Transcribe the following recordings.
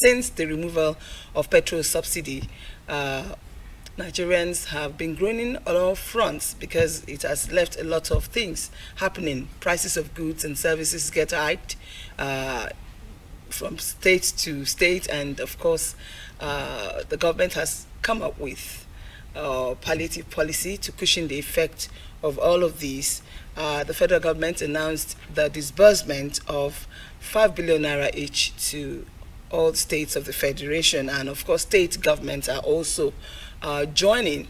since the removal of petrol subsidy, Nigerians have been groaning on all fronts because it has left a lot of things happening. Prices of goods and services get hiked from state to state, and of course, the government has come up with palliative policy to cushion the effect of all of these. The federal government announced the disbursement of 5 billion naira each to all states of the federation, and of course, state governments are also joining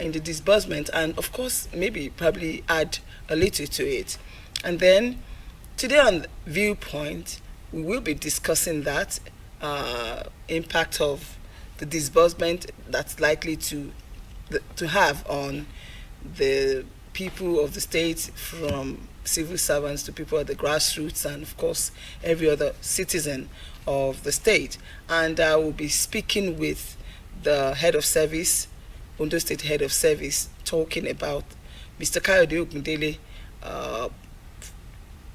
in the disbursement, and of course, maybe probably add a little to it. And then today on Viewpoint, we will be discussing that impact of the disbursement that's likely to have on the people of the state, from civil servants to people at the grassroots, and of course every other citizen of the state. And I will be speaking with the head of service, Ondo State head of service, talking about Mr. Kayode Ogundele,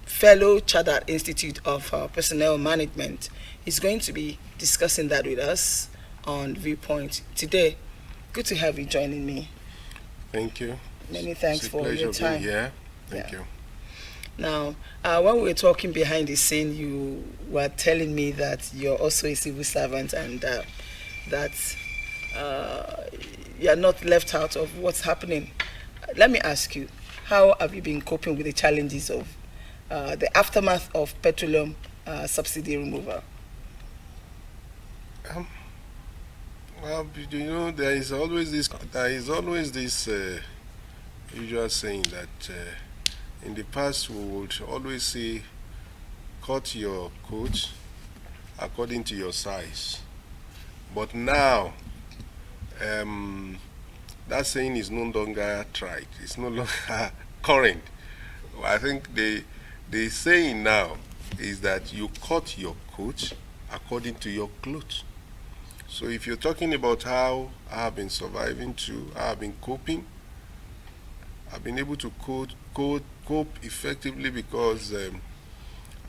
fellow Chartered Institute of Personnel Management. He's going to be discussing that with us on Viewpoint today. Good to have you joining me. Thank you. Many thanks for your time. Yeah, thank you. Now, when we were talking behind the scene, you were telling me that you're also a civil servant, and that you're not left out of what's happening. Let me ask you, how have you been coping with the challenges of the aftermath of petroleum subsidy removal? Well, you know, there is always this usual saying that in the past we would always say, cut your coat according to your size. But now, that saying is no longer tried. It's no longer current. I think the saying now is that you cut your coat according to your clothes. So if you're talking about how I've been surviving too, I've been coping, I've been able to cope effectively because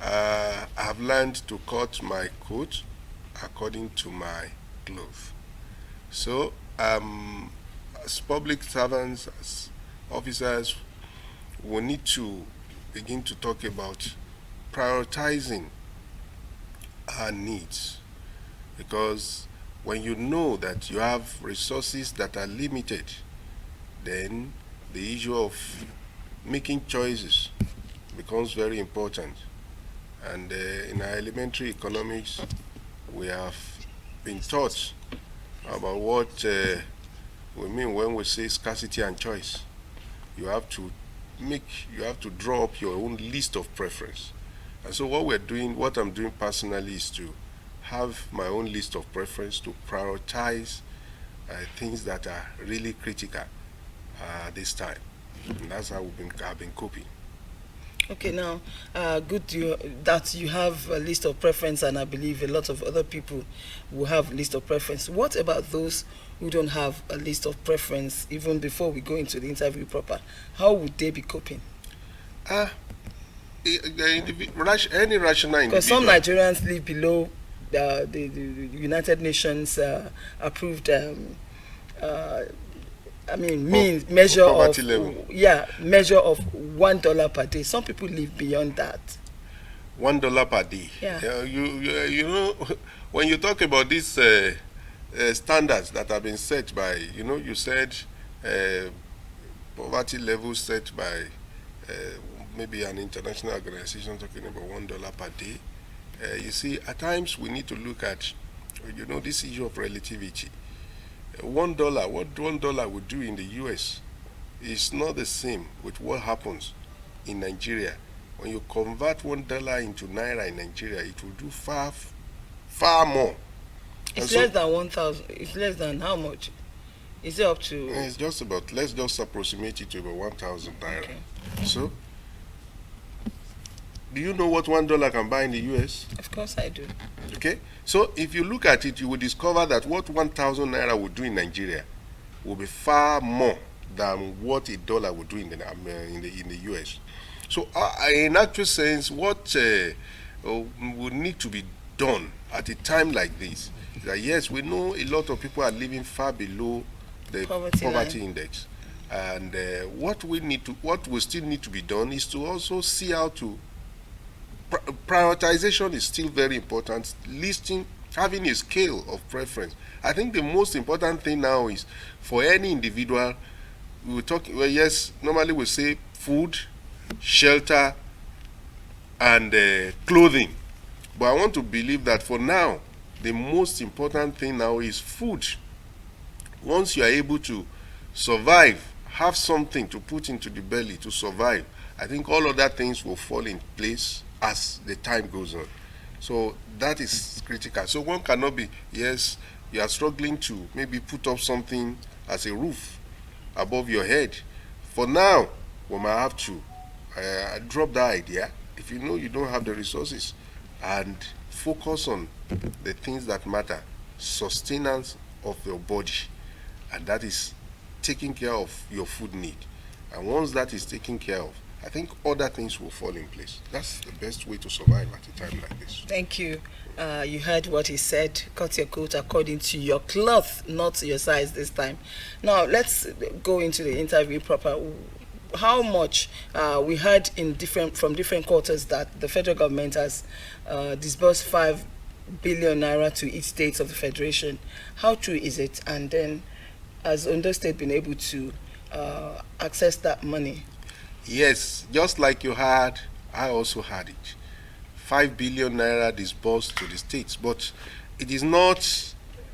I've learned to cut my coat according to my clothes. So as public servants, as officers, we need to begin to talk about prioritizing our needs, because when you know that you have resources that are limited, then the issue of making choices becomes very important. And in our elementary economics, we have been taught about what we mean when we say scarcity and choice. You have to draw up your own list of preference. And so what I'm doing personally is to have my own list of preference, to prioritize things that are really critical this time. And that's how I've been coping. Okay, now, good that you have a list of preference, and I believe a lot of other people will have a list of preference. What about those who don't have a list of preference, even before we go into the interview proper? How would they be coping? Any rational individual. Because some Nigerians live below the United Nations approved measure of level. Measure of $1 per day. Some people live beyond that. $1 per day. Yeah. You know, when you talk about these standards that have been set by, you said poverty level set by maybe an international organization talking about $1 per day. You see, at times we need to look at, this issue of relativity. $1, what $1 would do in the US is not the same with what happens in Nigeria. When you convert $1 into naira in Nigeria, it will do far, far more. It's less than 1,000. It's less than how much? Is it up to? It's just about. Let's just approximate it to about 1,000 naira. Okay. So, do you know what $1 can buy in the US? Of course I do. Okay. So if you look at it, you will discover that what 1,000 naira would do in Nigeria will be far more than what $1 would do in the US. So in actual sense, what would need to be done at a time like this is that yes, we know a lot of people are living far below the poverty index, and what we still need to be done is to also see how to prioritization is still very important. Listing, having a scale of preference. I think the most important thing now is for any individual. We will talk. Well, yes, normally we say food, shelter, and clothing. But I want to believe that for now, the most important thing now is food. Once you are able to survive, have something to put into the belly to survive, I think all other things will fall in place as the time goes on. So that is critical. So one cannot be, yes, you are struggling to maybe put up something as a roof above your head. For now, we might have to drop that idea if you know you don't have the resources and focus on the things that matter, sustenance of your body, and that is taking care of your food need. And once that is taken care of, I think other things will fall in place. That's the best way to survive at a time like this. Thank you. You heard what he said. Cut your coat according to your cloth, not your size this time. Now, let's go into the interview proper. How much we heard from different quarters that the federal government has disbursed 5 billion naira to each state of the federation. How true is it? And then, has Ondo State been able to access that money? Yes, just like you had, I also had it. 5 billion naira disbursed to the states, but it is not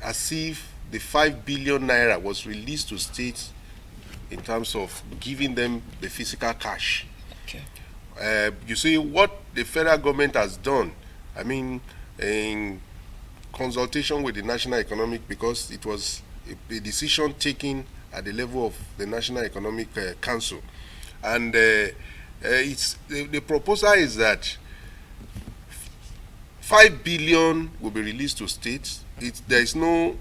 as if the 5 billion naira was released to states in terms of giving them the physical cash. Okay. You see what the federal government has done. I mean, in consultation with the National Economic, because it was a decision taken at the level of the National Economic Council. And it's the proposal is that 5 billion will be released to states. There is no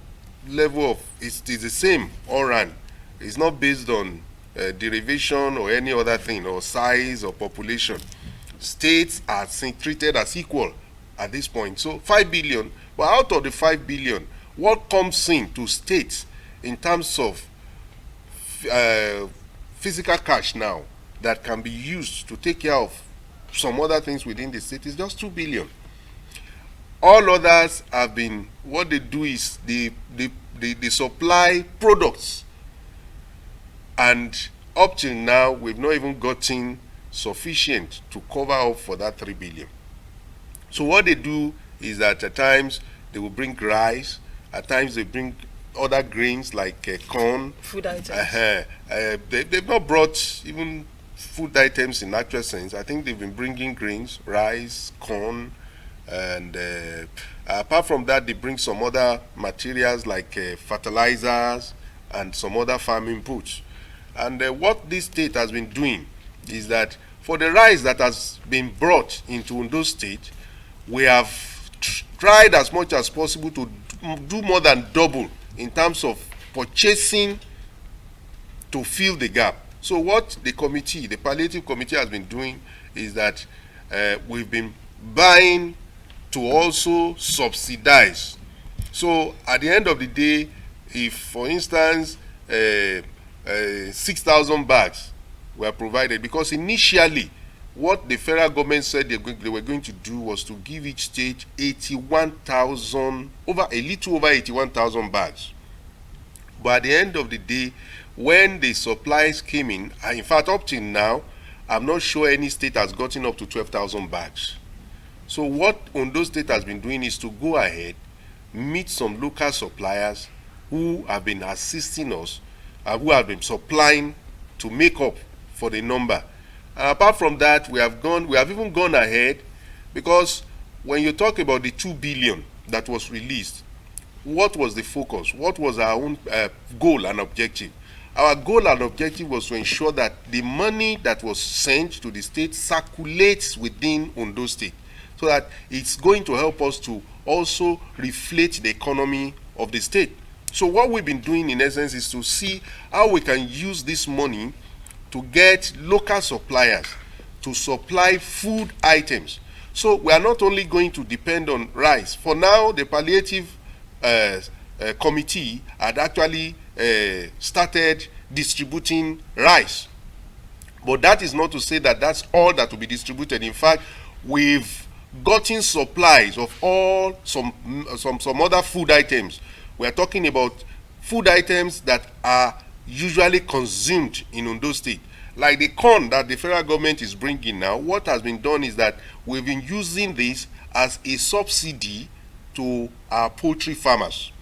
level of it's the same all run. It's not based on derivation or any other thing or size or population. States are treated as equal at this point. So 5 billion. But out of the 5 billion, what comes in to states in terms of physical cash now that can be used to take care of some other things within the state is just 2 billion. All others have been, what they do is they supply products, and up till now we've not even gotten sufficient to cover up for that 3 billion. So what they do is that at times they will bring rice, at times they bring other grains like corn. Food items. They've not brought even food items in actual sense. I think they've been bringing grains, rice, corn, and apart from that, they bring some other materials like fertilizers and some other farming inputs. And what this state has been doing is that for the rice that has been brought into Ondo State, we have tried as much as possible to do more than double in terms of purchasing to fill the gap. So what the committee, the palliative committee, has been doing is that we've been buying to also subsidize. So at the end of the day, if for instance 6,000 bags were provided, because initially what the federal government said they were going to do was to give each state 81,000, a little over 81,000 bags. But at the end of the day, when the supplies came in fact up till now, I'm not sure any state has gotten up to 12,000 bags. So what Ondo State has been doing is to go ahead, meet some local suppliers who have been assisting us, who have been supplying to make up for the number. And apart from that, we have even gone ahead, because when you talk about the 2 billion that was released, what was the focus? What was our own goal and objective? Our goal and objective was to ensure that the money that was sent to the state circulates within Ondo State, so that it's going to help us to also reflate the economy of the state. So what we've been doing in essence is to see how we can use this money to get local suppliers to supply food items. So we are not only going to depend on rice. For now, the palliative committee had actually started distributing rice. But that is not to say that that's all that will be distributed. In fact, we've gotten supplies of all some other food items. We are talking about food items that are usually consumed in Ondo State. Like the corn that the federal government is bringing now, what has been done is that we've been using this as a subsidy to our poultry farmers.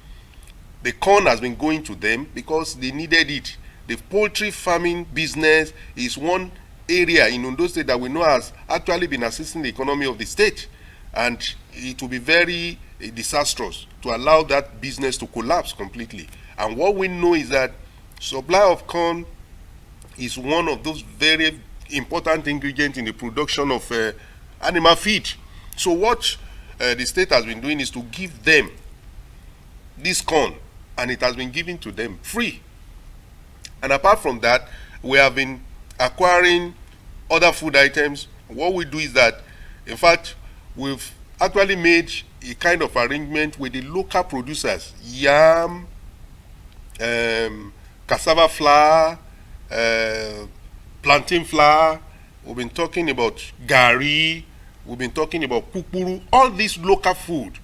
The corn has been going to them because they needed it. The poultry farming business is one area in Ondo State that we know has actually been assisting the economy of the state, and it will be very disastrous to allow that business to collapse completely. And what we know is that supply of corn is one of those very important ingredients in the production of animal feed. So what the state has been doing is to give them this corn, and it has been given to them free. And apart from that, we have been acquiring other food items. What we do is that, in fact, we've actually made a kind of arrangement with the local producers: yam, cassava flour, plantain flour. We've been talking about gari. We've been talking about pupuru. All this local food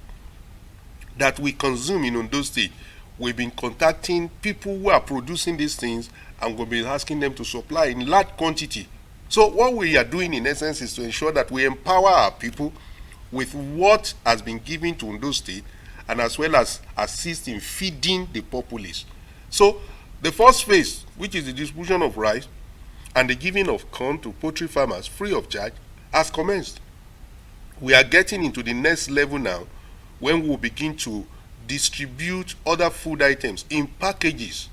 that we consume in Ondo State, we've been contacting people who are producing these things, and we've been asking them to supply in large quantity. So what we are doing in essence is to ensure that we empower our people with what has been given to Ondo State, and as well as assist in feeding the populace. So the first phase, which is the distribution of rice and the giving of corn to poultry farmers free of charge, has commenced. We are getting into the next level now, when we will begin to distribute other food items in packages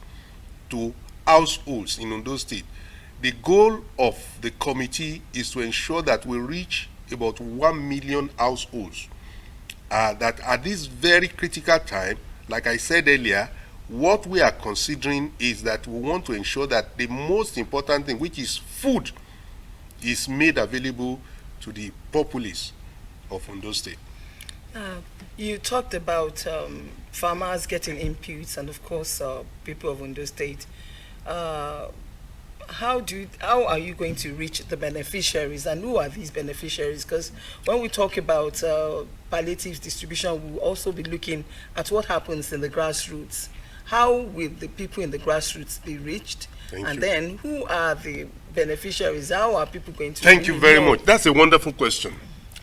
to households in Ondo State. The goal of the committee is to ensure that we reach about 1 million households. That at this very critical time, like I said earlier, what we are considering is that we want to ensure that the most important thing, which is food, is made available to the populace of Ondo State. You talked about farmers getting inputs, and of course people of Ondo State. How are you going to reach the beneficiaries, and who are these beneficiaries? Because when we talk about palliative distribution, we'll also be looking at what happens in the grassroots. How will the people in the grassroots be reached? Thank you. Then who are the beneficiaries? How are people going to Thank you very much. That's a wonderful question.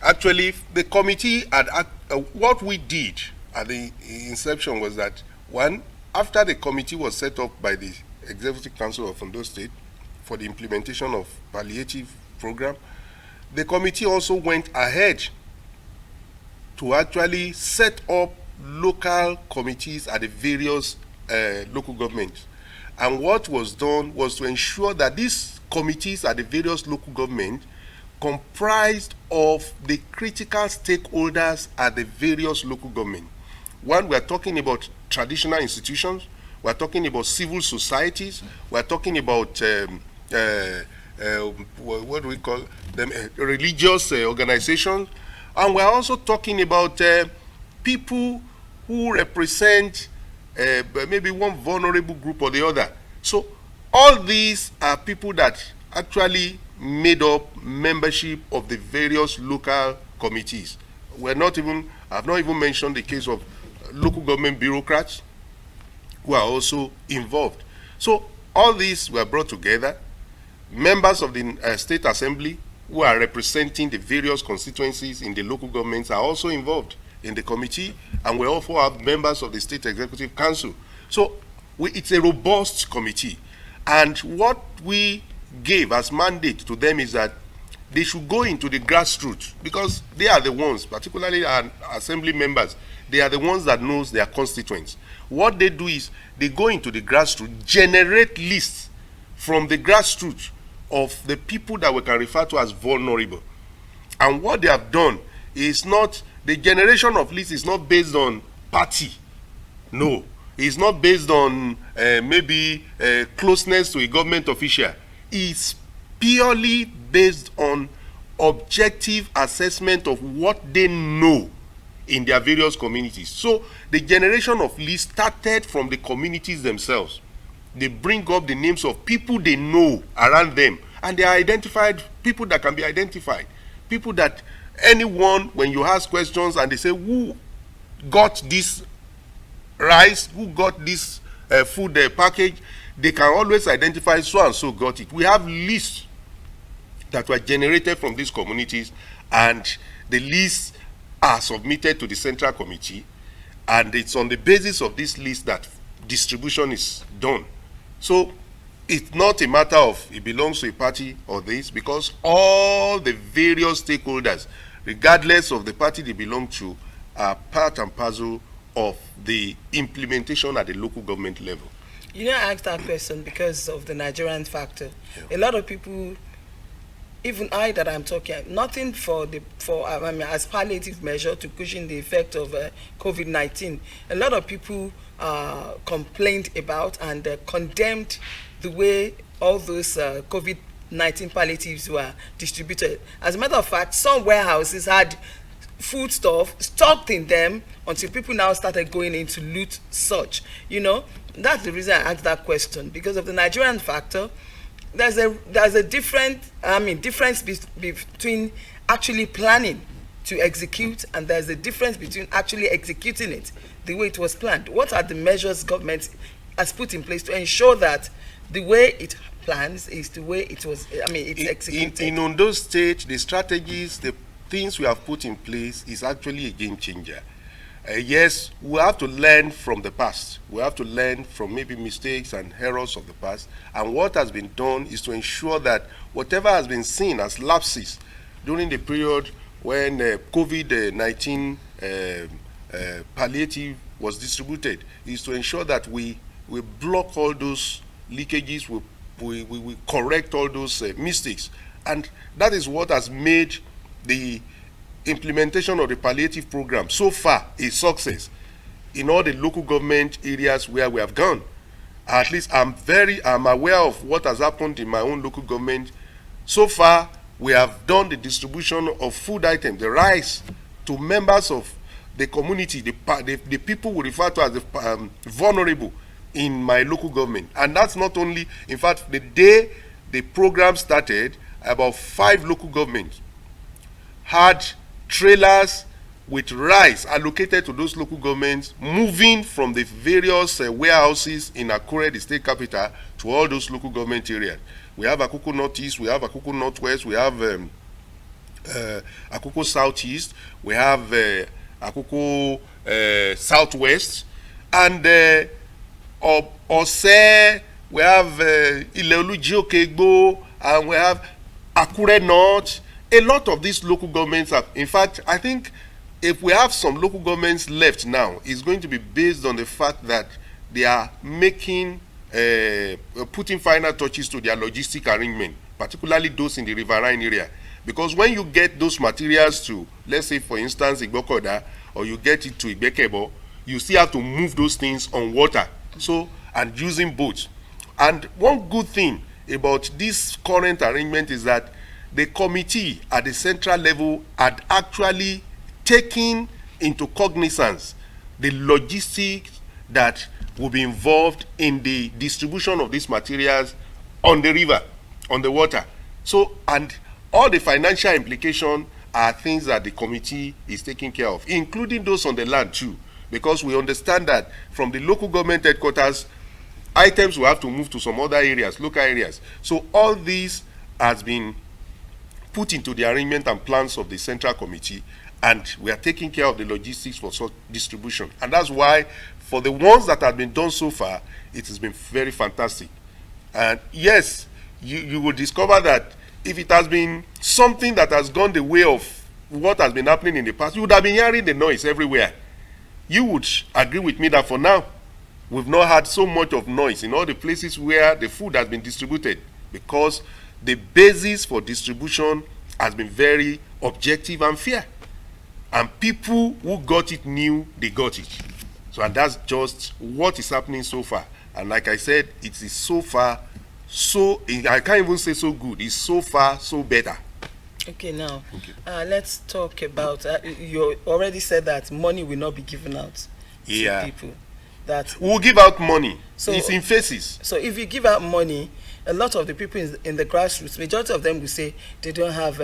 Actually, the committee had what we did at the inception was that, one, after the committee was set up by the Executive Council of Ondo State for the implementation of palliative program, the committee also went ahead to actually set up local committees at the various local governments. And what was done was to ensure that these committees at the various local governments comprised of the critical stakeholders at the various local government. One, we are talking about traditional institutions, we are talking about civil societies, we are talking about what do we call them, religious organizations, and we are also talking about people who represent maybe one vulnerable group or the other. So all these are people that actually made up membership of the various local committees. I've not even mentioned the case of local government bureaucrats who are also involved. So all these were brought together. Members of the State Assembly who are representing the various constituencies in the local governments are also involved in the committee, and we also have members of the State Executive Council. So it's a robust committee, and what we gave as mandate to them is that they should go into the grassroots, because they are the ones, particularly our assembly members, they are the ones that knows their constituents. What they do is they go into the grassroots, generate lists from the grassroots of the people that we can refer to as vulnerable. And what they have done is not, the generation of lists is not based on party. No, it's not based on maybe closeness to a government official. It's purely based on objective assessment of what they know in their various communities. So the generation of lists started from the communities themselves. They bring up the names of people they know around them, and they are identified, people that can be identified, people that anyone, when you ask questions and they say, who got this rice, who got this food package, they can always identify so and so got it. We have lists that were generated from these communities, and the lists are submitted to the Central Committee, and it's on the basis of this list that distribution is done. So it's not a matter of it belongs to a party or this, because all the various stakeholders, regardless of the party they belong to, are part and parcel of the implementation at the local government level. You know, I asked that question because of the Nigerian factor. Yeah. A lot of people, even I that I'm talking, nothing as palliative measure to cushion the effect of COVID-19. A lot of people complained about and condemned the way all those COVID-19 palliatives were distributed. As a matter of fact, some warehouses had food stuff stocked in them until people now started going in to loot such. You know, that's the reason I asked that question, because of the Nigerian factor. There's a difference between actually planning to execute, and there's a difference between actually executing it the way it was planned. What are the measures government has put in place to ensure that the way it plans is the way it was, it's executed? In Ondo State, the strategies, the things we have put in place is actually a game changer. Yes, we have to learn from the past. We have to learn from maybe mistakes and errors of the past. And what has been done is to ensure that whatever has been seen as lapses during the period when COVID-19 palliative was distributed is to ensure that we block all those leakages, we correct all those mistakes. And that is what has made the implementation of the palliative program so far a success in all the local government areas where we have gone. At least I'm aware of what has happened in my own local government. So far, we have done the distribution of food items, the rice, to members of the community, the people we refer to as the vulnerable in my local government. And that's not only, in fact, the day the program started, about 5 local governments had trailers with rice allocated to those local governments, moving from the various warehouses in Akure, the state capital, to all those local government areas. We have Akoko Northeast, we have Akoko Northwest, we have Akoko Southeast, we have Akoko Southwest, and Ose, we have Ileoluji Okegbo, and we have Akure North. A lot of these local governments have, in fact, I think if we have some local governments left now, it's going to be based on the fact that they are making, putting final touches to their logistic arrangement, particularly those in the riverine area. Because when you get those materials to, let's say, for instance, Igbokoda, or you get it to Igbekebo, you still have to move those things on water, so, and using boats. And one good thing about this current arrangement is that the committee at the central level had actually taken into cognizance the logistics that will be involved in the distribution of these materials on the river, on the water. So, and all the financial implications are things that the committee is taking care of, including those on the land too, because we understand that from the local government headquarters, items will have to move to some other areas, local areas. So all this has been put into the arrangement and plans of the Central Committee, and we are taking care of the logistics for such distribution. And that's why, for the ones that have been done so far, it has been very fantastic. And yes, you will discover that if it has been something that has gone the way of what has been happening in the past, you would have been hearing the noise everywhere. You would agree with me that for now, we've not had so much of noise in all the places where the food has been distributed, because the basis for distribution has been very objective and fair. And people who got it knew they got it. So, and that's just what is happening so far. And like I said, it is so far, so, I can't even say so good, it's so far, so better. Okay, now Okay. let's talk about. You already said that money will not be given out to Yeah. people. That We'll give out money. so It's in phases. so if you give out money, a lot of the people in the grassroots, majority of them will say they don't have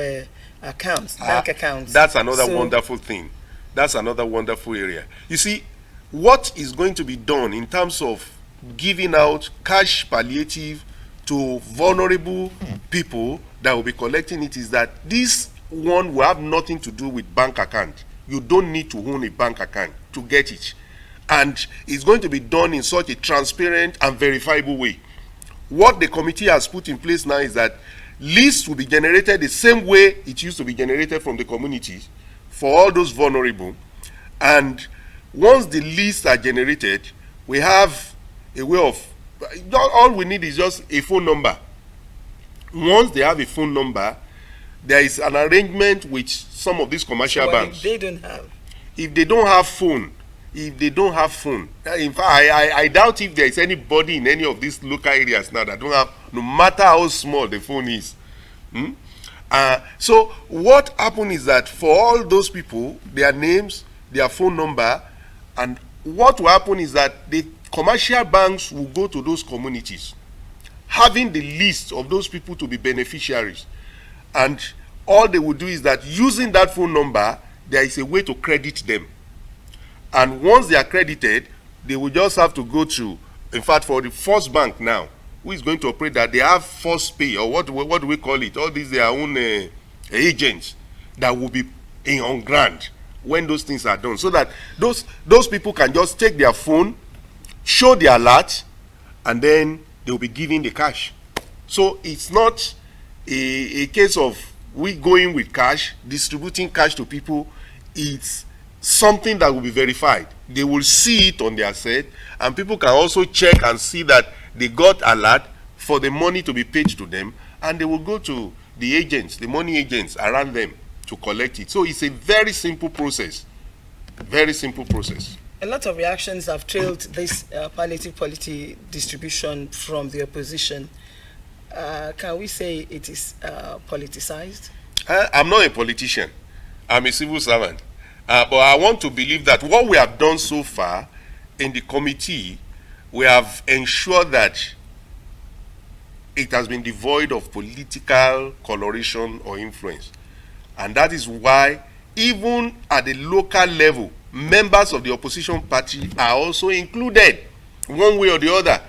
accounts, bank accounts. That's another So, wonderful thing. That's another wonderful area. You see, what is going to be done in terms of giving out cash palliative to vulnerable people that will be collecting it is that this one will have nothing to do with bank account. You don't need to own a bank account to get it. And it's going to be done in such a transparent and verifiable way. What the committee has put in place now is that lists will be generated the same way it used to be generated from the communities for all those vulnerable. And once the lists are generated, we have a way of, all we need is just a phone number. Once they have a phone number, there is an arrangement with some of these commercial what banks. if they don't have? If they don't have phone, in fact, I doubt if there is anybody in any of these local areas now that don't have, no matter how small the phone is. So what happened is that for all those people, their names, their phone number, and what will happen is that the commercial banks will go to those communities, having the list of those people to be beneficiaries. And all they will do is that using that phone number, there is a way to credit them. And once they are credited, they will just have to go to, in fact, for the first bank now, who is going to operate that, they have first pay, or what do we call it? All these their own agents that will be on ground when those things are done, so that those people can just take their phone, show the alert, and then they will be giving the cash. So it's not a case of we going with cash, distributing cash to people. It's something that will be verified. They will see it on their set, and people can also check and see that they got alert for the money to be paid to them, and they will go to the agents, the money agents around them, to collect it. So it's a very simple process. Very simple process. A lot of reactions have trailed this palliative policy distribution from the opposition. Can we say it is politicized? I'm not a politician. I'm a civil servant. But I want to believe that what we have done so far in the committee, we have ensured that it has been devoid of political coloration or influence. And that is why, even at the local level, members of the opposition party are also included, one way or the other.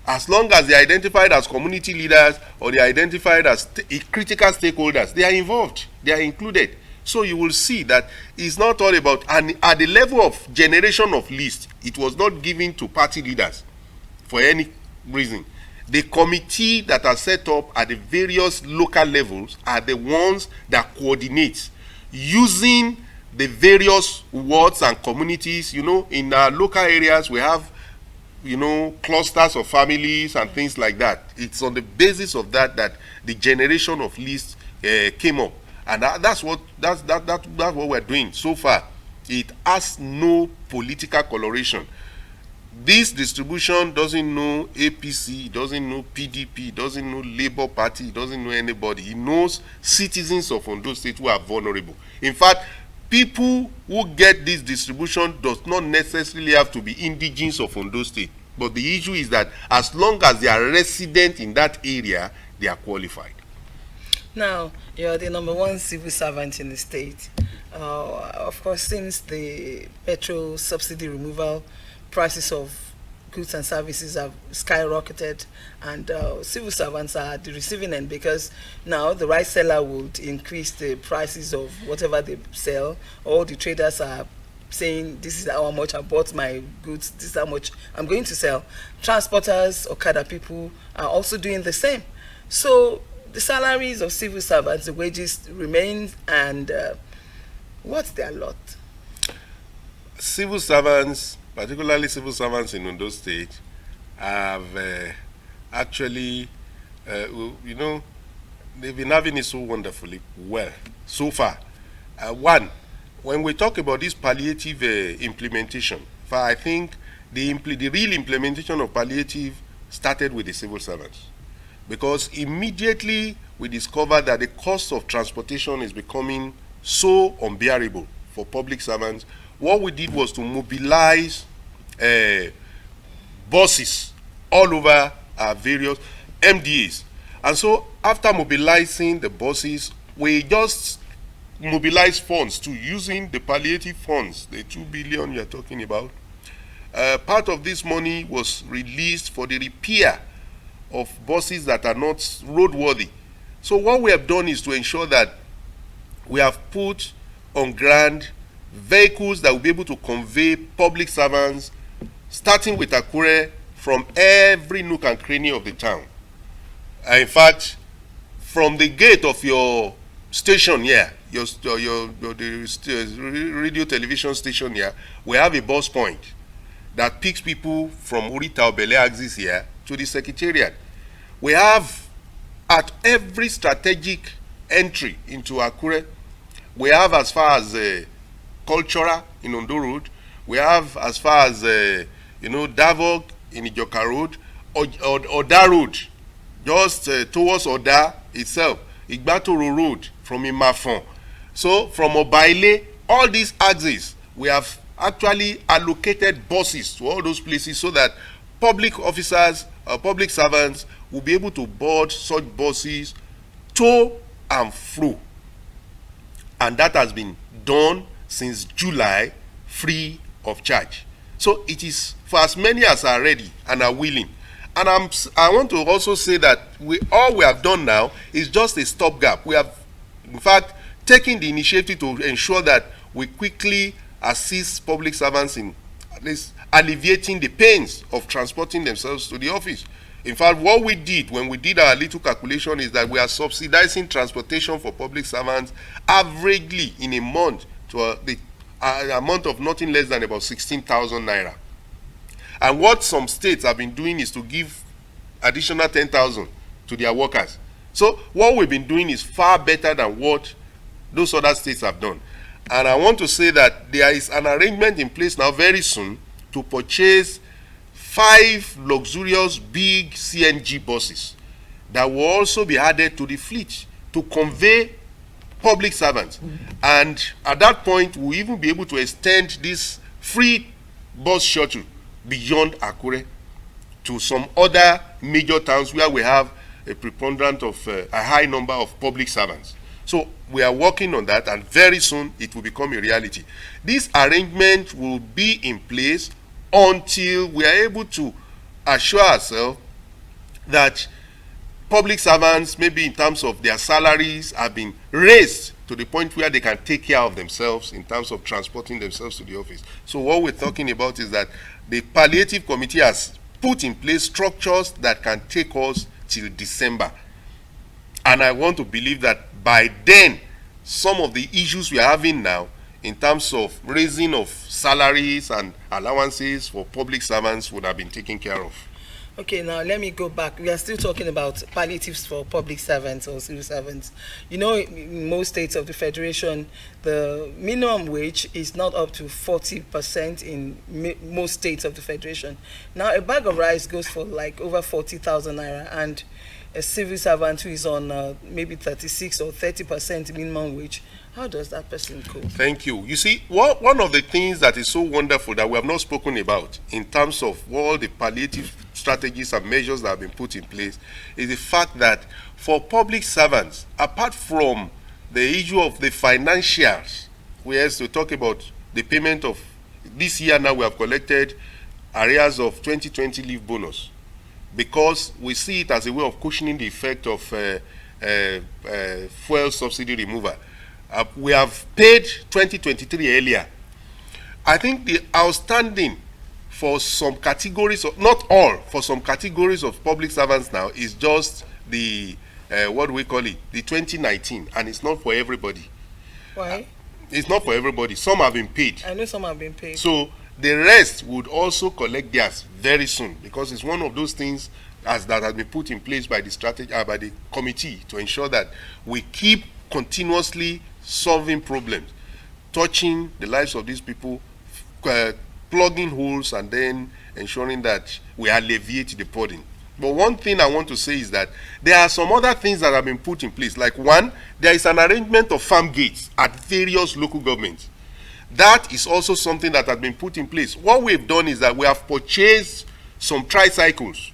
As long as they are identified as community leaders or they are identified as critical stakeholders, they are involved, they are included. So you will see that it's not all about, and at the level of generation of list, it was not given to party leaders for any reason. The committee that are set up at the various local levels are the ones that coordinate using the various wards and communities. You know, in our local areas, we have, you know, clusters of families and things like that. It's on the basis of that that the generation of lists came up. And that's what we're doing so far. It has no political coloration. This distribution doesn't know APC, it doesn't know PDP, it doesn't know Labour Party, it doesn't know anybody. It knows citizens of Ondo State who are vulnerable. In fact, people who get this distribution does not necessarily have to be indigenous of Ondo State. But the issue is that as long as they are resident in that area, they are qualified. Now, you're the #1 civil servant in the state. Of course, since the petrol subsidy removal, prices of goods and services have skyrocketed, and civil servants are at the receiving end, because now the right seller would increase the prices of whatever they sell. All the traders are saying, this is how much I bought my goods, this is how much I'm going to sell. Transporters, Okada people are also doing the same. So the salaries of civil servants, the wages remain, and what's their lot? Civil servants, particularly civil servants in Ondo State, have actually, you know, they've been having it so wonderfully well so far. One, when we talk about this palliative implementation, I think the real implementation of palliative started with the civil servants. because immediately we discovered that the cost of transportation is becoming so unbearable for public servants. What we did was to mobilize buses all over our various MDAs. And so after mobilizing the buses, we just mobilized funds to using the palliative funds, the 2 billion you're talking about. Part of this money was released for the repair of buses that are not roadworthy. So what we have done is to ensure that we have put on ground vehicles that will be able to convey public servants, starting with Akure, from every nook and cranny of the town. In fact, from the gate of your station here, the radio television station here, we have a bus point that picks people from Orita Obele axis here to the secretariat. We have at every strategic entry into Akure, we have as far as Cultural in Ondo Road, we have as far as Davok in Ijoka Road, Oda Road, just towards Oda itself, Igbatoro Road from Imafon. So from Obaile, all these axes, we have actually allocated buses to all those places so that public officers, public servants will be able to board such buses to and fro. And that has been done since July, free of charge. So it is for as many as are ready and are willing. And I want to also say that all we have done now is just a stopgap. We have, in fact, taken the initiative to ensure that we quickly assist public servants in at least alleviating the pains of transporting themselves to the office. In fact, what we did when we did our little calculation is that we are subsidizing transportation for public servants averagely in a month to the amount of nothing less than about 16,000 naira. And what some states have been doing is to give additional 10,000 to their workers. So what we've been doing is far better than what those other states have done. And I want to say that there is an arrangement in place now very soon to purchase 5 luxurious big CNG buses that will also be added to the fleet to convey public servants. And at that point, we'll even be able to extend this free bus shuttle beyond Akure to some other major towns where we have a preponderance of a high number of public servants. So we are working on that, and very soon it will become a reality. This arrangement will be in place until we are able to assure ourselves that public servants, maybe in terms of their salaries, have been raised to the point where they can take care of themselves in terms of transporting themselves to the office. So what we're talking about is that the palliative committee has put in place structures that can take us till December. And I want to believe that by then, some of the issues we are having now in terms of raising of salaries and allowances for public servants would have been taken care of. Okay, now let me go back. We are still talking about palliatives for public servants or civil servants. You know, in most states of the Federation, the minimum wage is not up to 40% in most states of the Federation. Now, a bag of rice goes for like over 40,000 naira, and a civil servant who is on maybe 36 or 30% minimum wage, how does that person cope? Thank you. You see, one of the things that is so wonderful that we have not spoken about in terms of all the palliative strategies and measures that have been put in place is the fact that for public servants, apart from the issue of the financials, we have to talk about the payment of this year. Now we have collected arrears of 2020 leave bonus because we see it as a way of cushioning the effect of fuel subsidy removal. We have paid 2023 earlier. I think the outstanding for some categories, of, not all, for some categories of public servants now is just the, what do we call it, the 2019, and it's not for everybody. Why? It's not for everybody. Some have been paid. I know some have been paid. So the rest would also collect theirs very soon because it's one of those things that has been put in place by the strategy, by the committee to ensure that we keep continuously solving problems, touching the lives of these people, plugging holes, and then ensuring that we alleviate the burden. But one thing I want to say is that there are some other things that have been put in place. Like one, there is an arrangement of farm gates at various local governments. That is also something that has been put in place. What we've done is that we have purchased some tricycles.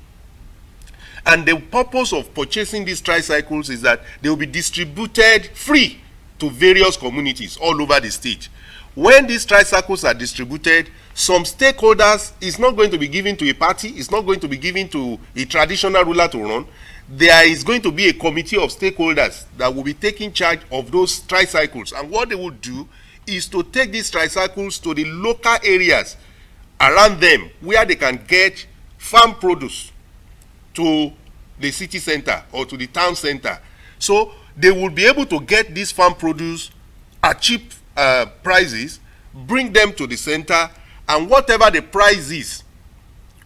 And the purpose of purchasing these tricycles is that they will be distributed free to various communities all over the state. When these tricycles are distributed, some stakeholders, it's not going to be given to a party, it's not going to be given to a traditional ruler to run. There is going to be a committee of stakeholders that will be taking charge of those tricycles. And what they will do is to take these tricycles to the local areas around them where they can get farm produce to the city center or to the town center. So they will be able to get this farm produce at cheap prices, bring them to the center, and whatever the price is,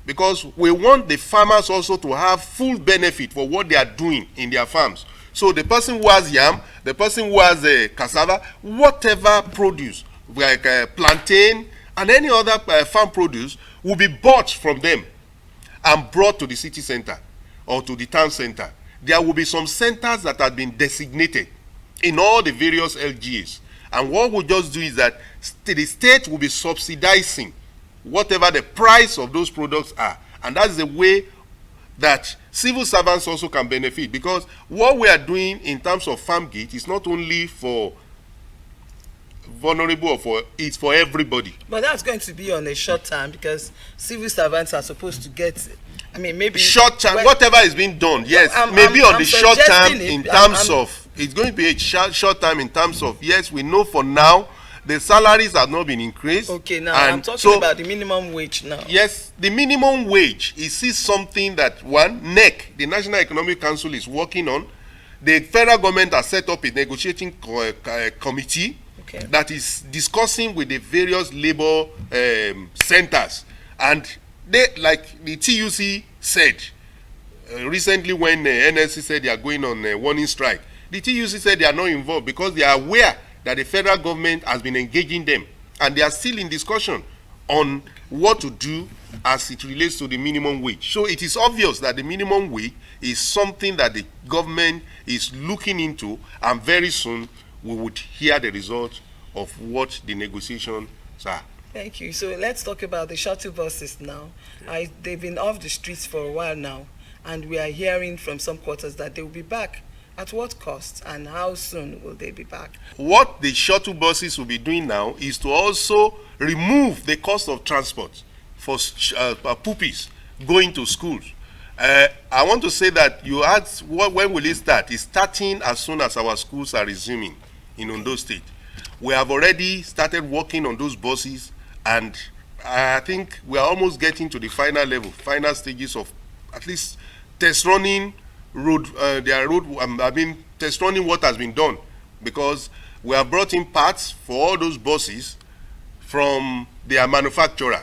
because we want the farmers also to have full benefit for what they are doing in their farms. So the person who has yam, the person who has cassava, whatever produce, like plantain and any other farm produce, will be bought from them and brought to the city center or to the town center. There will be some centers that have been designated in all the various LGAs. And what we'll just do is that the state will be subsidizing whatever the price of those products are. And that's the way that civil servants also can benefit, because what we are doing in terms of farm gate is not only for vulnerable, or it's for everybody. But that's going to be on a short time, because civil servants are supposed to get, I mean, maybe short term, whatever is being done, yes, maybe on the short term in terms of, it's going to be a short time in terms of, yes, we know for now the salaries have not been increased. Okay, now I'm talking about the minimum wage now. Yes, the minimum wage is something that NEC, the National Economic Council, is working on. The federal government has set up a negotiating committee that is discussing with the various labor centers. And they, like the TUC said recently when NLC said they are going on a warning strike, the TUC said they are not involved because they are aware that the federal government has been engaging them, and they are still in discussion on what to do as it relates to the minimum wage. So it is obvious that the minimum wage is something that the government is looking into, and very soon we would hear the result of what the negotiations are. Thank you. So let's talk about the shuttle buses now. They've been off the streets for a while now, and we are hearing from some quarters that they will be back. At what cost, and how soon will they be back? What the shuttle buses will be doing now is to also remove the cost of transport for pupils going to schools. I want to say that you asked when will it start? It's starting as soon as our schools are resuming in Ondo State. We have already started working on those buses, and I think we are almost getting to the final stages of at least test running test running what has been done, because we have brought in parts for all those buses from their manufacturer,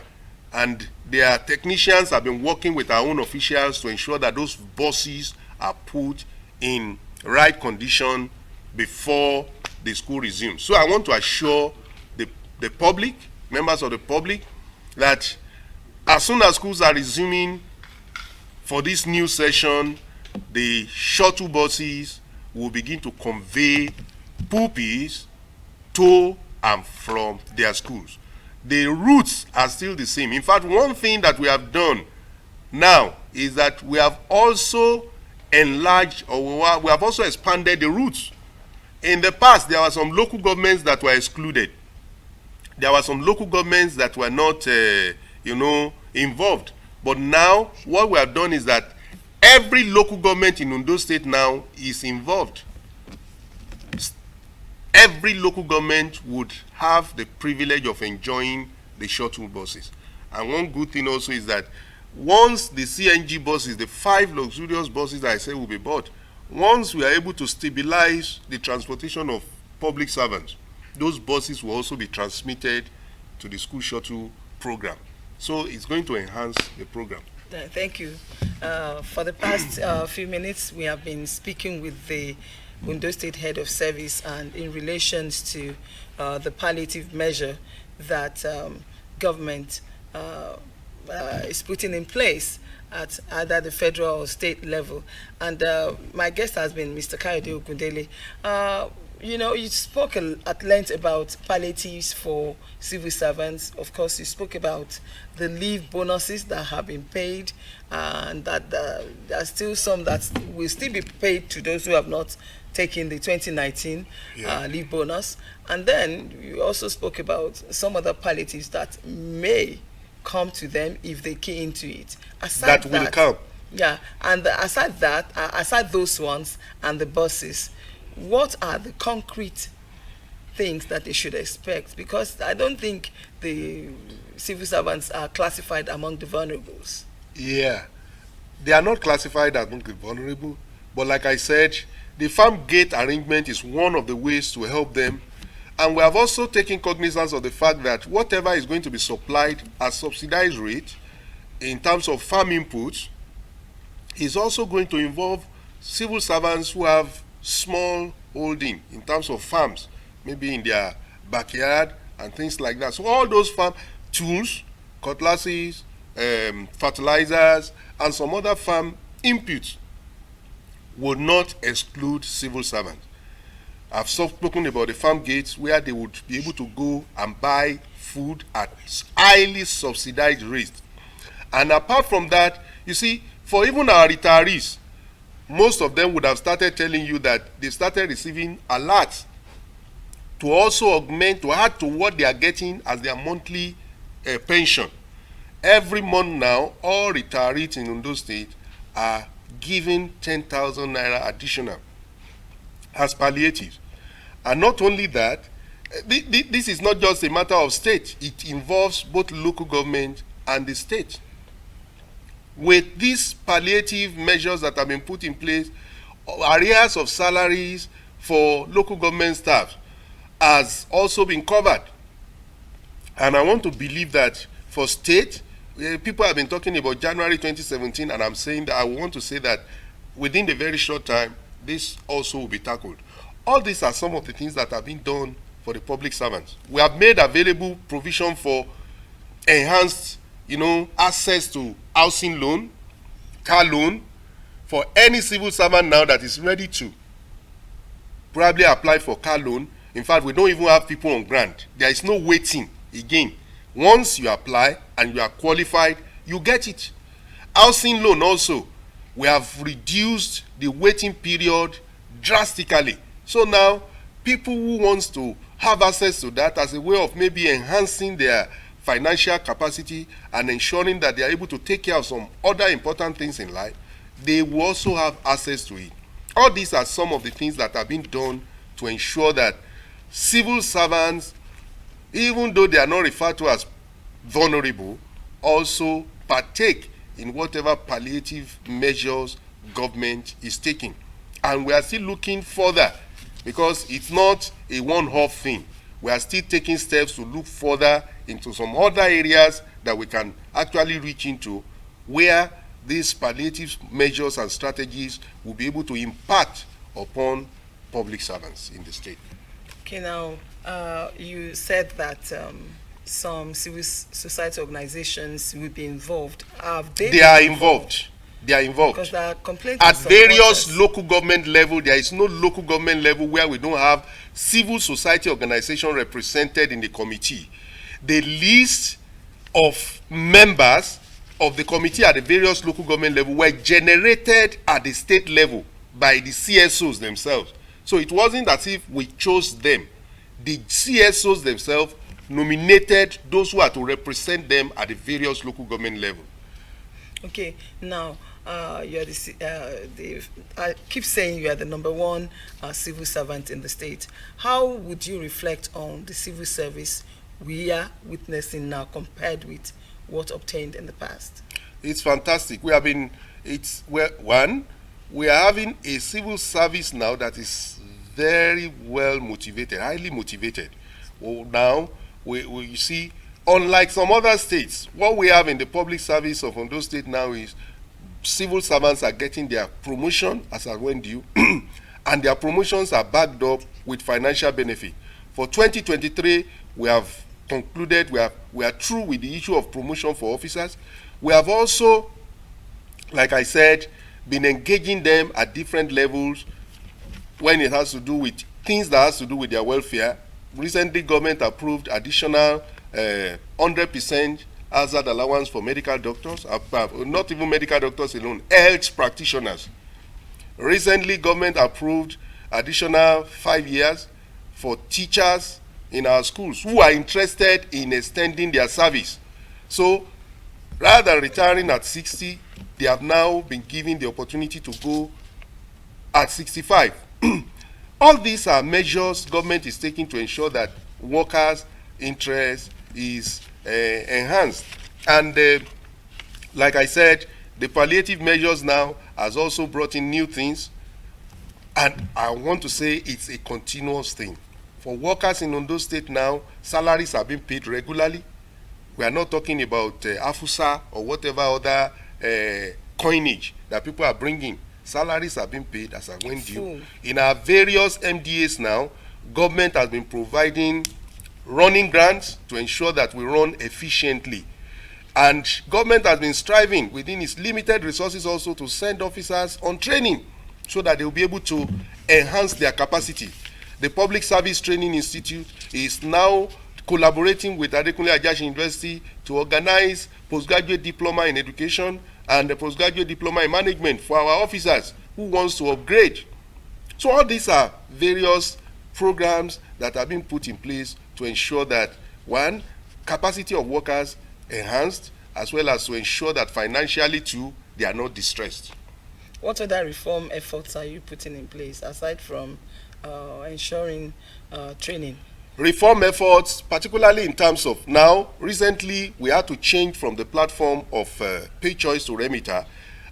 and their technicians have been working with our own officials to ensure that those buses are put in right condition before the school resumes. So I want to assure the public, members of the public, that as soon as schools are resuming for this new session, the shuttle buses will begin to convey pupils to and from their schools. The routes are still the same. In fact, one thing that we have done now is that we have also enlarged, or we have also expanded the routes. In the past, there were some local governments that were excluded. There were some local governments that were not, involved. But now, what we have done is that every local government in Ondo State now is involved. Every local government would have the privilege of enjoying the shuttle buses. And one good thing also is that once the CNG buses, the 5 luxurious buses that I said will be bought, once we are able to stabilize the transportation of public servants, those buses will also be transmitted to the school shuttle program. So it's going to enhance the program. Thank you. For the past few minutes, we have been speaking with the Ondo State Head of Service, and in relations to the palliative measure that government is putting in place. at either the federal or state level. And my guest has been Mr. Kayode Ogundele. You spoke at length about palliatives for civil servants. Of course, you spoke about the leave bonuses that have been paid, and that there are still some that will still be paid to those who have not taken the 2019 leave bonus. And then you also spoke about some other palliatives that may come to them if they key into it. That will come. Yeah, and aside those ones and the buses, what are the concrete things that they should expect? Because I don't think the civil servants are classified among the vulnerables. Yeah, they are not classified among the vulnerable, but like I said, the farm gate arrangement is one of the ways to help them. And we have also taken cognizance of the fact that whatever is going to be supplied at subsidized rate in terms of farm inputs is also going to involve civil servants who have small holding in terms of farms, maybe in their backyard and things like that. So all those farm tools, cutlasses, fertilizers, and some other farm inputs would not exclude civil servants. I've spoken about the farm gates where they would be able to go and buy food at highly subsidized rates. And apart from that, you see, for even our retirees, most of them would have started telling you that they started receiving alerts to also augment, to add to what they are getting as their monthly pension. Every month now, all retirees in Ondo State are given 10,000 naira additional as palliatives. And not only that, this is not just a matter of state, it involves both local government and the state. With these palliative measures that have been put in place, arrears of salaries for local government staff has also been covered. And I want to believe that for state, people have been talking about January 2017, and I'm saying that I want to say that within the very short time, this also will be tackled. All these are some of the things that have been done for the public servants. We have made available provision for enhanced, access to housing loan, car loan, for any civil servant now that is ready to probably apply for car loan. In fact, we don't even have people on grant. There is no waiting again. Once you apply and you are qualified, you get it. Housing loan also, we have reduced the waiting period drastically. So now, people who want to have access to that as a way of maybe enhancing their financial capacity and ensuring that they are able to take care of some other important things in life, they will also have access to it. All these are some of the things that have been done to ensure that civil servants, even though they are not referred to as vulnerable, also partake in whatever palliative measures government is taking. And we are still looking further, because it's not a one-off thing. We are still taking steps to look further into some other areas that we can actually reach into, where these palliative measures and strategies will be able to impact upon public servants in the state. Okay, now, you said that some civil society organizations will be involved. They are involved. They are involved. Because there are complaints at various local government level. There is no local government level where we don't have civil society organization represented in the committee. The list of members of the committee at the various local government level were generated at the state level by the CSOs themselves. So it wasn't as if we chose them. The CSOs themselves nominated those who are to represent them at the various local government level. Okay, now you're I keep saying you are the number one civil servant in the state. How would you reflect on the civil service we are witnessing now compared with what obtained in the past? It's fantastic. We are having a civil service now that is very well motivated, highly motivated. Well, now we see, unlike some other states, what we have in the public service of Ondo State now is civil servants are getting their promotion as at when due, and their promotions are backed up with financial benefit. For 2023, we have concluded, we are through with the issue of promotion for officers. We have also like I said, been engaging them at different levels when it has to do with things that has to do with their welfare. Recently, government approved additional 100% hazard allowance for medical doctors, not even medical doctors alone, health practitioners. Recently, government approved additional 5 years for teachers in our schools who are interested in extending their service. So, rather than retiring at 60, they have now been given the opportunity to go at 65. All these are measures government is taking to ensure that workers' interest is enhanced. And like I said, the palliative measures now has also brought in new things. And I want to say it's a continuous thing. For workers in Ondo State now, salaries are being paid regularly. We are not talking about AFUSA or whatever other coinage that people are bringing. Salaries are being paid as and when due. In our various MDAs now, government has been providing running grants to ensure that we run efficiently. And government has been striving within its limited resources also to send officers on training so that they will be able to enhance their capacity. The Public Service Training Institute is now collaborating with Adekunle Ajasin University to organize postgraduate diploma in education and a postgraduate diploma in management for our officers who wants to upgrade. So all these are various programs that have been put in place to ensure that, one, capacity of workers enhanced, as well as to ensure that financially too, they are not distressed. What other reform efforts are you putting in place aside from ensuring training? Reform efforts, particularly in terms of now, recently we had to change from the platform of pay choice to remitter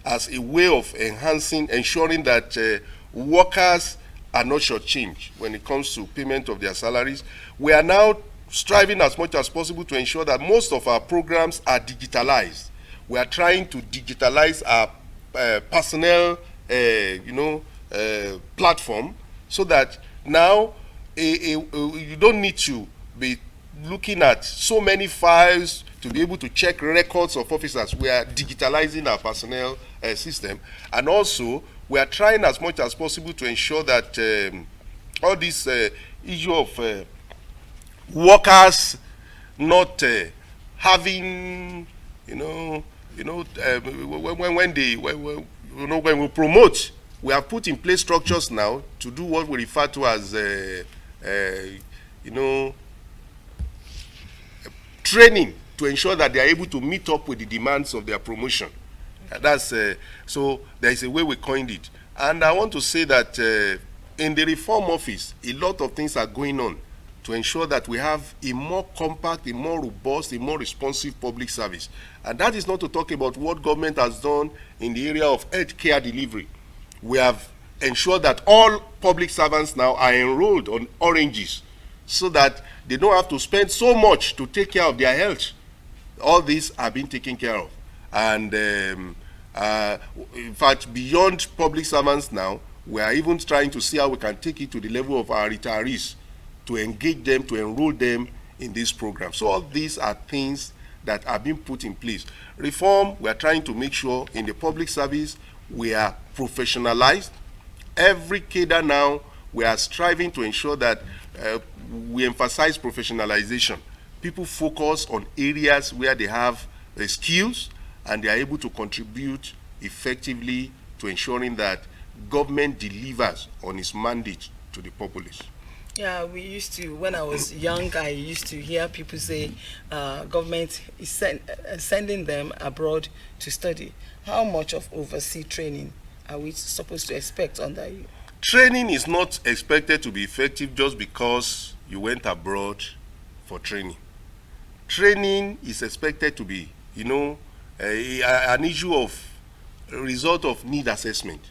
as a way of ensuring that workers are not shortchanged when it comes to payment of their salaries. We are now striving as much as possible to ensure that most of our programs are digitalized. We are trying to digitalize our personnel, platform, so that now you don't need to be looking at so many files to be able to check records of officers. We are digitalizing our personnel system, and also we are trying as much as possible to ensure that all this issue of workers not having, when we promote, we have put in place structures now to do what we refer to as training to ensure that they are able to meet up with the demands of their promotion. That's so there is a way we coined it. And I want to say that in the reform office, a lot of things are going on to ensure that we have a more compact, a more robust, a more responsive public service. And that is not to talk about what government has done in the area of health care delivery. We have ensured that all public servants now are enrolled on oranges so that they don't have to spend so much to take care of their health. All these are being taken care of. And in fact, beyond public servants now, we are even trying to see how we can take it to the level of our retirees, to engage them, to enroll them in this program. So all these are things that are being put in place. Reform, we are trying to make sure in the public service we are professionalized. Every cadre now, we are striving to ensure that we emphasize professionalization. People focus on areas where they have skills and they are able to contribute effectively to ensuring that government delivers on its mandate to the populace. Yeah, we used to, when I was young, I used to hear people say government is sending them abroad to study. How much of overseas training are we supposed to expect under you? Training is not expected to be effective just because you went abroad for training. Training is expected to be, an issue of a result of need assessment.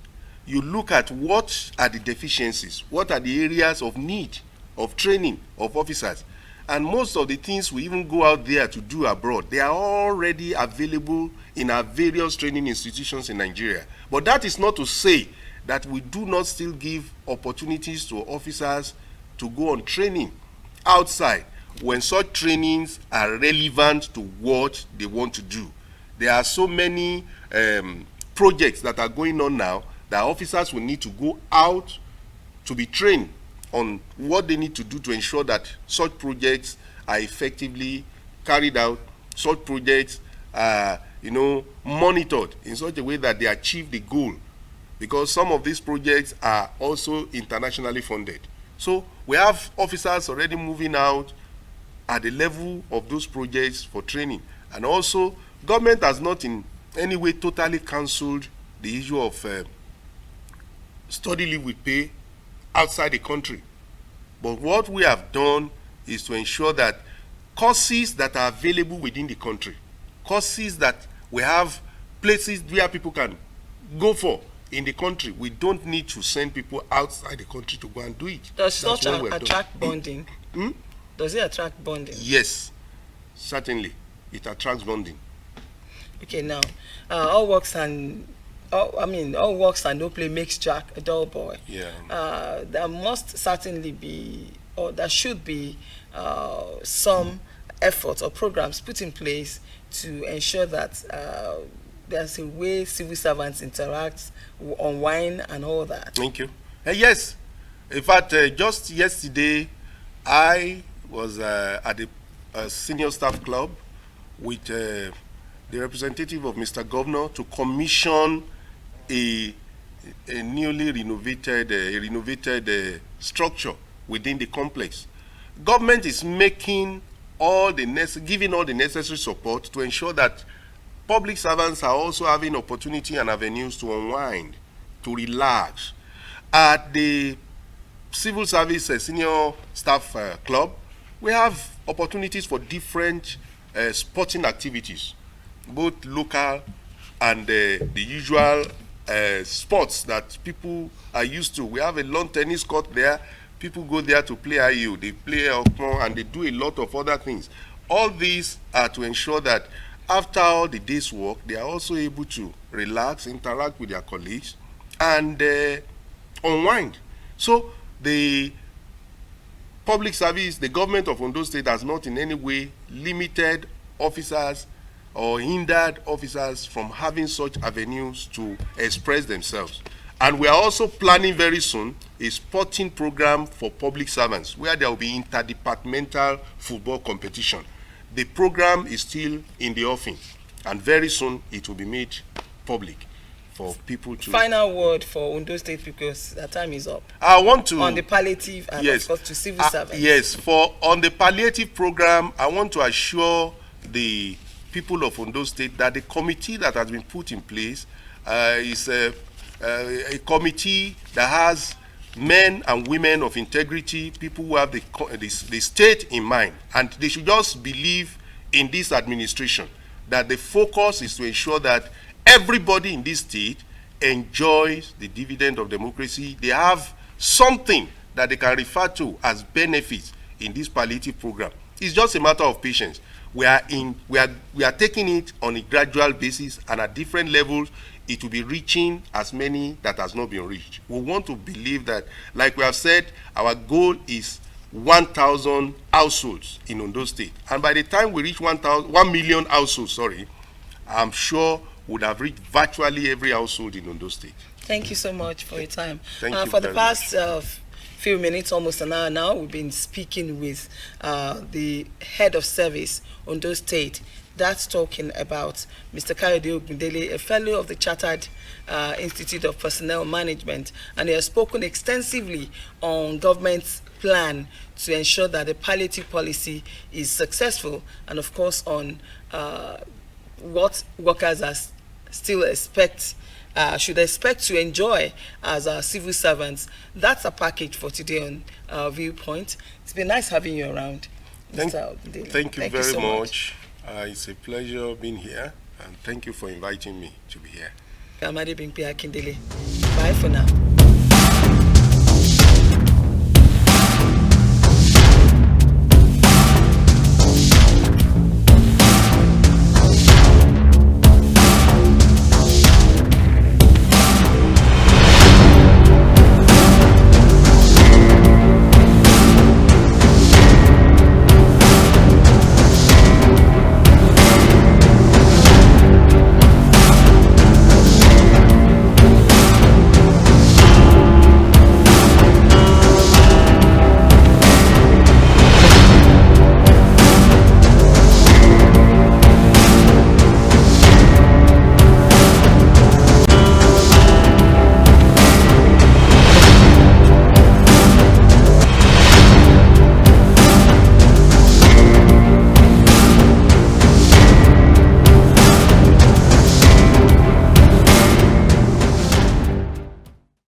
You look at what are the deficiencies, what are the areas of need of training of officers. And most of the things we even go out there to do abroad, they are already available in our various training institutions in Nigeria. But that is not to say that we do not still give opportunities to officers to go on training outside when such trainings are relevant to what they want to do. There are so many projects that are going on now that officers will need to go out to be trained on what they need to do to ensure that such projects are effectively carried out, such projects are, monitored in such a way that they achieve the goal, because some of these projects are also internationally funded. So we have officers already moving out at the level of those projects for training. And also, government has not in any way totally cancelled the issue of study leave with pay outside the country. But what we have done is to ensure that courses that are available within the country, courses that we have places where people can go for in the country, we don't need to send people outside the country to go and do it. Does such attract bonding? Does it attract bonding? Yes, certainly. It attracts bonding. Okay, now, all works and no play makes Jack a dull boy. Yeah. There must certainly be, or there should be, some efforts or programs put in place to ensure that there's a way civil servants interact, unwind, and all that. Thank you. Yes. In fact, just yesterday, I was at a senior staff club with the representative of Mr. Governor to commission a newly renovated structure within the complex. Government is making giving all the necessary support to ensure that public servants are also having opportunity and avenues to unwind, to relax. At the civil service senior staff club, we have opportunities for different sporting activities, both local and the usual sports that people are used to. We have a lawn tennis court there. People go there to play IU, they play Okmo, and they do a lot of other things. All these are to ensure that after all the day's work, they are also able to relax, interact with their colleagues, and unwind. So the public service, the government of Ondo State has not in any way limited officers or hindered officers from having such avenues to express themselves. And we are also planning very soon a sporting program for public servants where there will be interdepartmental football competition. The program is still in the offing, and very soon it will be made public for people to... Final word for Ondo State, because that time is up. I want to... On the palliative and yes, of course to civil servants. Yes, on the palliative program, I want to assure the people of Ondo State that the committee that has been put in place is a committee that has men and women of integrity, people who have the state in mind, and they should just believe in this administration that the focus is to ensure that everybody in this state enjoys the dividend of democracy. They have something that they can refer to as benefits in this palliative program. It's just a matter of patience. We are taking it on a gradual basis, and at different levels it will be reaching as many that has not been reached. We want to believe that, like we have said, our goal is 1,000 households in Ondo State. And by the time we reach 1 million households, I'm sure would have reached virtually every household in Ondo State. Thank you so much for your time. Thank you for the past few minutes, almost an hour now, we've been speaking with the head of service, Ondo State. That's talking about Mr. Kayode Ogundele, a fellow of the Chartered Institute of Personnel Management, and he has spoken extensively on government's plan to ensure that the palliative policy is successful, and of course on what workers are still should expect to enjoy as civil servants. That's a package for today on Viewpoint. It's been nice having you around. Thank you very so much. It's a pleasure being here, and thank you for inviting me to be here. Kamade Bimpe Akindele. Bye for now.